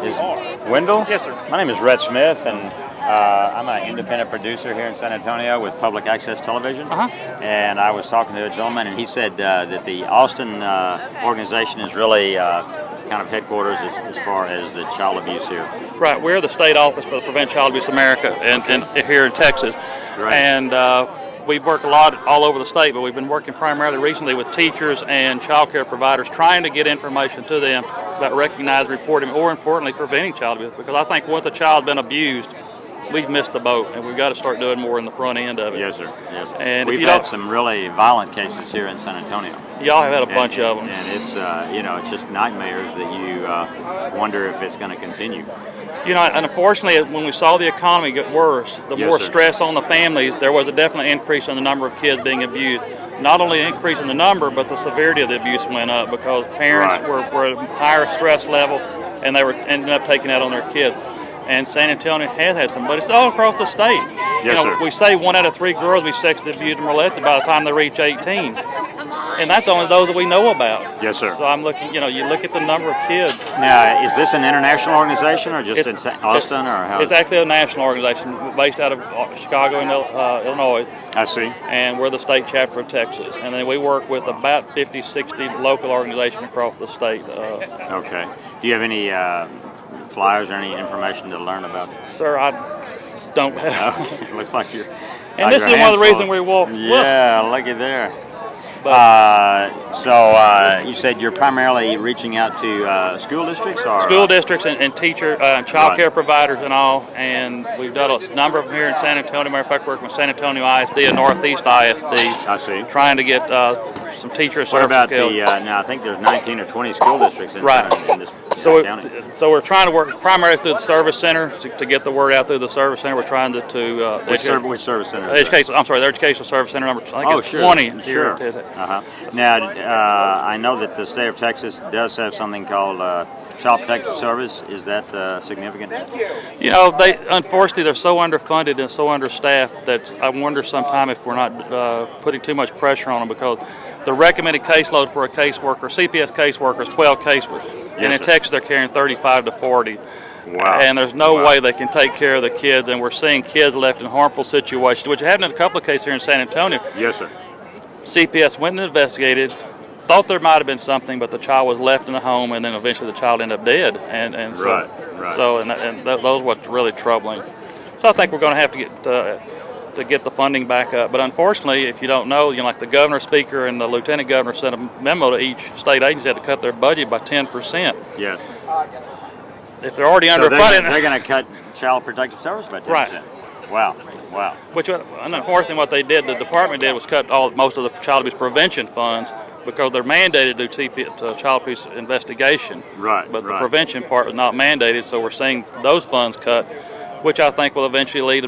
Wendell? Yes, sir. My name is Rhett Smith, and I'm an independent producer here in San Antonio with Public Access Television. And I was talking to a gentleman, and he said that the Austin organization is really kind of headquarters as far as the child abuse here. Right. We're the state office for the Prevent Child Abuse America and here in Texas. Right. And we work a lot all over the state, but we've been working primarily recently with teachers and child care providers, trying to get information to them about recognizing, reporting, or importantly, preventing child abuse. Because I think once a child's been abused, we've missed the boat, and we've got to start doing more in the front end of it. Yes, sir. Yes, sir. And we've had some really violent cases here in San Antonio. Y'all have had a bunch of them. And it's, you know, it's just nightmares that you wonder if it's going to continue. You know, and unfortunately, when we saw the economy get worse, the more stress on the families, there was a definite increase in the number of kids being abused. Not only an increase in the number, but the severity of the abuse went up because parents were at a higher stress level, and they were ending up taking that on their kids. And San Antonio has had some, but it's all across the state. Yes, sir. We say 1 out of 3 girls be sexually abused and molested by the time they reach 18. And that's only those that we know about. Yes, sir. So I'm looking, you know, you look at the number of kids. Now, is this an international organization or just in Austin, or how? It's actually a national organization based out of Chicago and Illinois. I see. And we're the state chapter of Texas. And then we work with about 50, 60 local organizations across the state. Okay. Do you have any flyers or any information to learn about it? Sir, I don't have. Okay. It looks like you're. And this is one of the reasons we walk. Yeah, looky there. You said you're primarily reaching out to school districts, or school districts and teacher, child care providers and all, and we've done a number of them here in San Antonio. Matter of fact, working with San Antonio ISD and Northeast ISD. I see. Trying to get some teachers. What about the? Now I think there's 19 or 20 school districts in this county. So we're trying to work primarily through the service center to get the word out through the service center. We're trying to which service center? I'm sorry, the Educational Service Center number. I think it's 20. Sure. Now I know that the state of Texas does have something called Child Protective Service. Is that significant? You know, unfortunately they're so underfunded and so understaffed that I wonder sometime if we're not putting too much pressure on them, because the recommended caseload for a caseworker, CPS caseworker, is 12 caseworkers. And in Texas they're carrying 35 to 40. Wow. And there's no way they can take care of the kids, and we're seeing kids left in harmful situations, which happened in a couple of cases here in San Antonio. Yes, sir. CPS went and investigated, thought there might have been something, but the child was left in the home, and then eventually the child ended up dead. And so, those were really troubling. So I think we're going to have to get the funding back up. But unfortunately, if you don't know, like the governor, speaker, and the lieutenant governor sent a memo to each state agency to cut their budget by 10%. Yes. If they're already underfunded, they're going to cut Child Protective Service by 10%. Right. Wow. Wow. Which, unfortunately, what they did, the department did, was cut most of the child abuse prevention funds, because they're mandated to do child abuse investigation. Right. But the prevention part was not mandated, so we're seeing those funds cut, which I think will eventually lead to